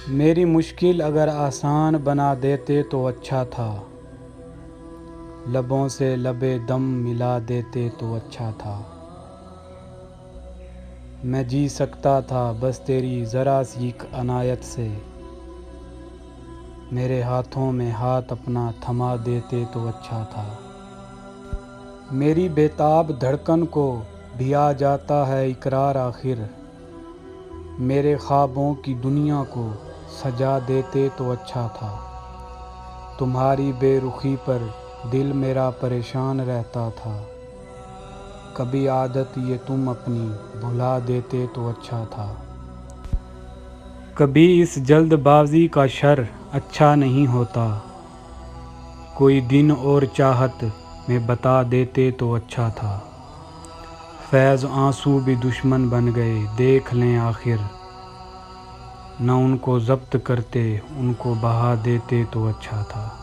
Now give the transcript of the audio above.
मेरी मुश्किल अगर आसान बना देते तो अच्छा था। लबों से लबे दम मिला देते तो अच्छा था। मैं जी सकता था बस तेरी ज़रा सी अनायत से। मेरे हाथों में हाथ अपना थमा देते तो अच्छा था। मेरी बेताब धड़कन को भी आ जाता है इकरार आखिर। मेरे ख्वाबों की दुनिया को सजा देते तो अच्छा था। तुम्हारी बेरुखी पर दिल मेरा परेशान रहता था। कभी आदत ये तुम अपनी भुला देते तो अच्छा था। कभी इस जल्दबाजी का शर अच्छा नहीं होता। कोई दिन और चाहत में बता देते तो अच्छा था। फैज़ आंसू भी दुश्मन बन गए देख लें आखिर। न उनको ज़ब्त करते उनको बहा देते तो अच्छा था।